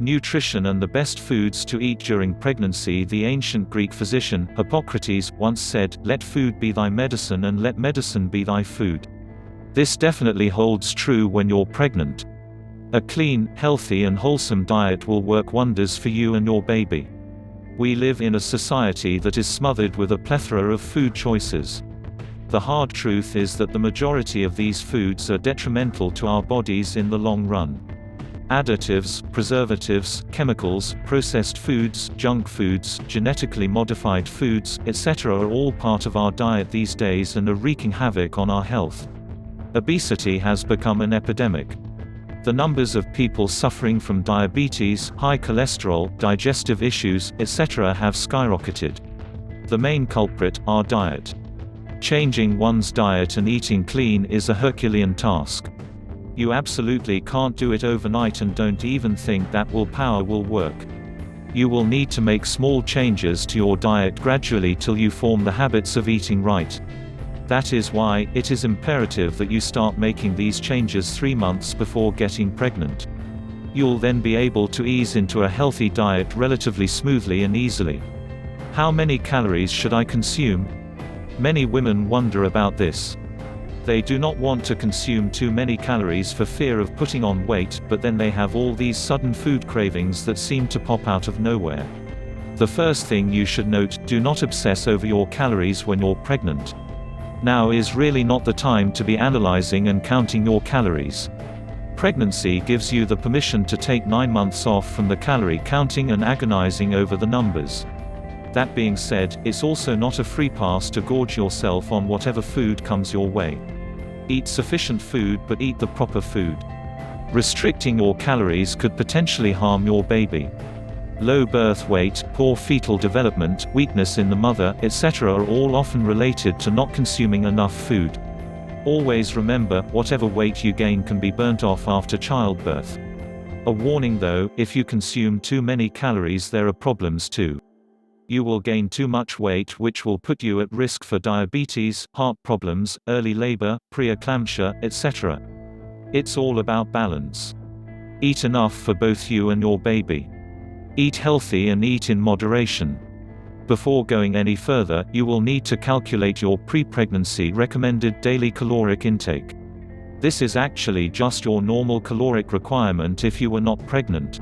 Nutrition and the best foods to eat during pregnancy. The ancient Greek physician, Hippocrates, once said, "Let food be thy medicine and let medicine be thy food." This definitely holds true when you're pregnant. A clean, healthy and wholesome diet will work wonders for you and your baby. We live in a society that is smothered with a plethora of food choices. The hard truth is that the majority of these foods are detrimental to our bodies in the long run. Additives, preservatives, chemicals, processed foods, junk foods, genetically modified foods, etc. are all part of our diet these days and are wreaking havoc on our health. Obesity has become an epidemic. The numbers of people suffering from diabetes, high cholesterol, digestive issues, etc. have skyrocketed. The main culprit, our diet. Changing one's diet and eating clean is a Herculean task. You absolutely can't do it overnight, and don't even think that willpower will work. You will need to make small changes to your diet gradually till you form the habits of eating right. That is why it is imperative that you start making these changes 3 months before getting pregnant. You'll then be able to ease into a healthy diet relatively smoothly and easily. How many calories should I consume? Many women wonder about this. They do not want to consume too many calories for fear of putting on weight, but then they have all these sudden food cravings that seem to pop out of nowhere. The first thing you should note: do not obsess over your calories when you're pregnant. Now is really not the time to be analyzing and counting your calories. Pregnancy gives you the permission to take 9 months off from the calorie counting and agonizing over the numbers. That being said, it's also not a free pass to gorge yourself on whatever food comes your way. Eat sufficient food, but eat the proper food. Restricting your calories could potentially harm your baby. Low birth weight, poor fetal development, weakness in the mother, etc. are all often related to not consuming enough food. Always remember, whatever weight you gain can be burnt off after childbirth. A warning though: if you consume too many calories, there are problems too. You will gain too much weight, which will put you at risk for diabetes, heart problems, early labor, preeclampsia, etc. It's all about balance. Eat enough for both you and your baby. Eat healthy and eat in moderation. Before going any further, you will need to calculate your pre-pregnancy recommended daily caloric intake. This is actually just your normal caloric requirement if you were not pregnant.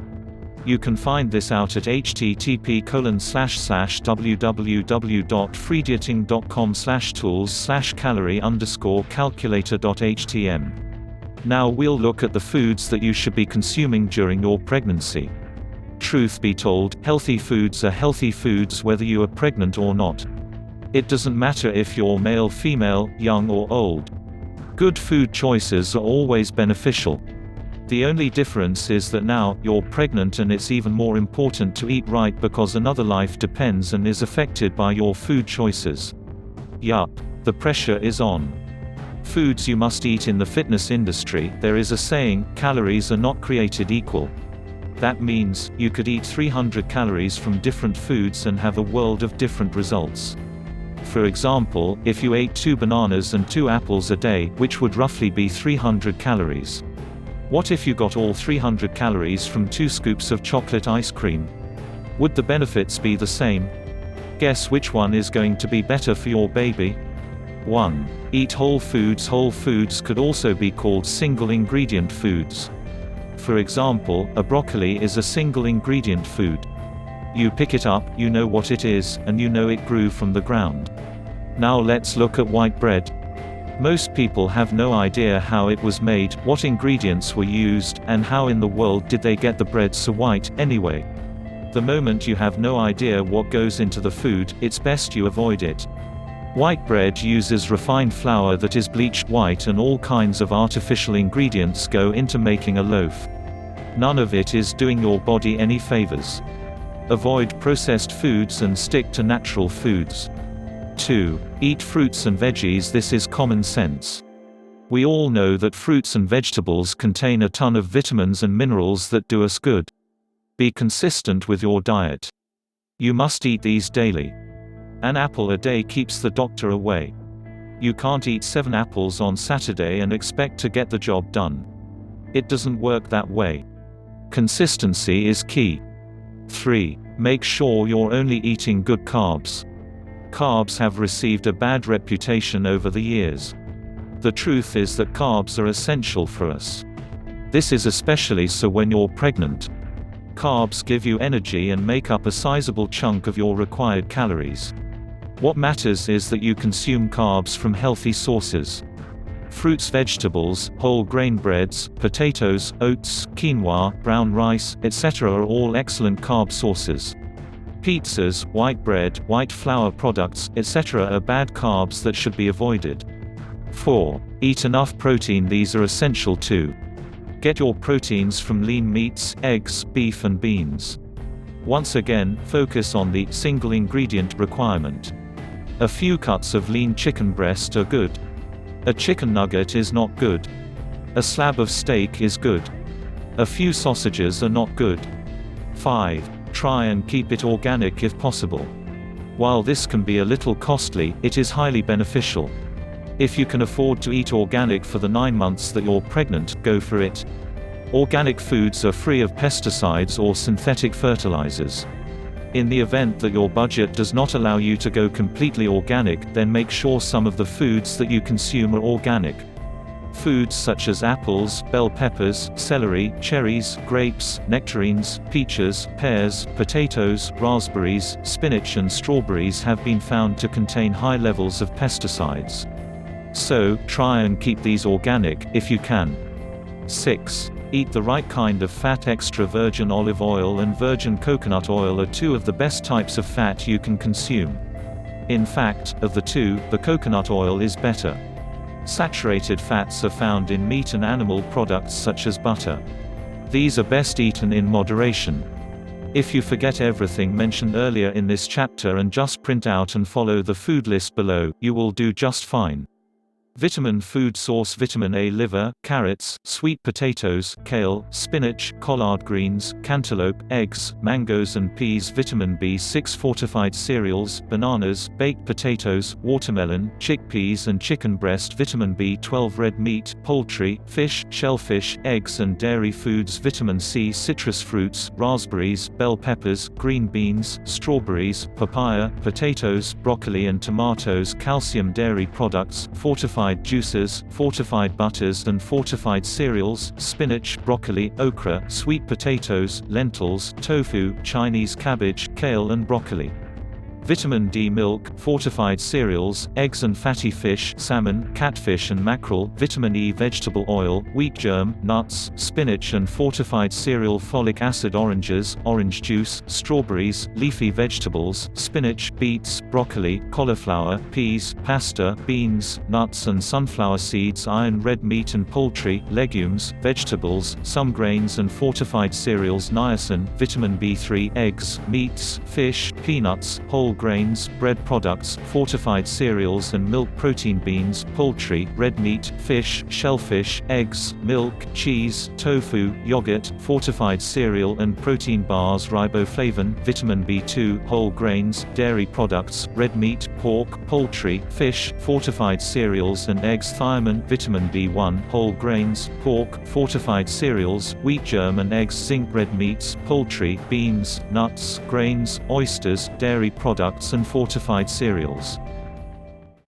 You can find this out at http://www.freedieting.com/tools/calorie_calculator.htm. Now we'll look at the foods that you should be consuming during your pregnancy. Truth be told, healthy foods are healthy foods whether you are pregnant or not. It doesn't matter if you're male, female, young or old. Good food choices are always beneficial. The only difference is that now, you're pregnant and it's even more important to eat right because another life depends and is affected by your food choices. Yup. The pressure is on. Foods you must eat. In the fitness industry, there is a saying, calories are not created equal. That means, you could eat 300 calories from different foods and have a world of different results. For example, if you ate 2 bananas and 2 apples a day, which would roughly be 300 calories. What if you got all 300 calories from 2 scoops of chocolate ice cream? Would the benefits be the same? Guess which one is going to be better for your baby? 1. Eat whole foods. Whole foods could also be called single-ingredient foods. For example, a broccoli is a single-ingredient food. You pick it up, you know what it is, and you know it grew from the ground. Now let's look at white bread. Most people have no idea how it was made, what ingredients were used, and how in the world did they get the bread so white, anyway. The moment you have no idea what goes into the food, it's best you avoid it. White bread uses refined flour that is bleached white, and all kinds of artificial ingredients go into making a loaf. None of it is doing your body any favors. Avoid processed foods and stick to natural foods. 2. Eat fruits and veggies. This is common sense. We all know that fruits and vegetables contain a ton of vitamins and minerals that do us good. Be consistent with your diet. You must eat these daily. An apple a day keeps the doctor away. You can't eat 7 apples on Saturday and expect to get the job done. It doesn't work that way. Consistency is key. 3. Make sure you're only eating good carbs. Carbs have received a bad reputation over the years. The truth is that carbs are essential for us. This is especially so when you're pregnant. Carbs give you energy and make up a sizable chunk of your required calories. What matters is that you consume carbs from healthy sources. Fruits, vegetables, whole grain breads, potatoes, oats, quinoa, brown rice, etc. are all excellent carb sources. Pizzas, white bread, white flour products, etc. are bad carbs that should be avoided. 4. Eat enough protein. These are essential too. Get your proteins from lean meats, eggs, beef and beans. Once again, focus on the single ingredient requirement. A few cuts of lean chicken breast are good. A chicken nugget is not good. A slab of steak is good. A few sausages are not good. 5. Try and keep it organic if possible. While this can be a little costly, it is highly beneficial. If you can afford to eat organic for the 9 months that you're pregnant, go for it. Organic foods are free of pesticides or synthetic fertilizers. In the event that your budget does not allow you to go completely organic, then make sure some of the foods that you consume are organic. Foods such as apples, bell peppers, celery, cherries, grapes, nectarines, peaches, pears, potatoes, raspberries, spinach and strawberries have been found to contain high levels of pesticides. So, try and keep these organic, if you can. 6. Eat the right kind of fat. Extra virgin olive oil and virgin coconut oil are two of the best types of fat you can consume. In fact, of the two, the coconut oil is better. Saturated fats are found in meat and animal products such as butter. These are best eaten in moderation. If you forget everything mentioned earlier in this chapter and just print out and follow the food list below, you will do just fine. Vitamin food source: vitamin A liver, carrots, sweet potatoes, kale, spinach, collard greens, cantaloupe, eggs, mangoes and peas. Vitamin B6 fortified cereals, bananas, baked potatoes, watermelon, chickpeas and chicken breast. Vitamin B12 red meat, poultry, fish, shellfish, eggs and dairy foods. Vitamin C citrus fruits, raspberries, bell peppers, green beans, strawberries, papaya, potatoes, broccoli and tomatoes. Calcium dairy products, fortified juices, fortified butters and fortified cereals, spinach, broccoli, okra, sweet potatoes, lentils, tofu, Chinese cabbage, kale and broccoli. Vitamin D milk, fortified cereals, eggs and fatty fish, salmon, catfish and mackerel. Vitamin E vegetable oil, wheat germ, nuts, spinach and fortified cereal. Folic acid oranges, orange juice, strawberries, leafy vegetables, spinach, beets, broccoli, cauliflower, peas, pasta, beans, nuts and sunflower seeds. Iron red meat and poultry, legumes, vegetables, some grains and fortified cereals. Niacin, vitamin B3, eggs, meats, fish, peanuts, whole grains, bread products, fortified cereals and milk. Protein: beans, poultry, red meat, fish, shellfish, eggs, milk, cheese, tofu, yogurt, fortified cereal and protein bars. Riboflavin, vitamin B2, whole grains, dairy products, red meat, pork, poultry, fish, fortified cereals and eggs. Thiamine, vitamin B1, whole grains, pork, fortified cereals, wheat germ and eggs. Zinc, red meats, poultry, beans, nuts, grains, oysters, dairy products and fortified cereals.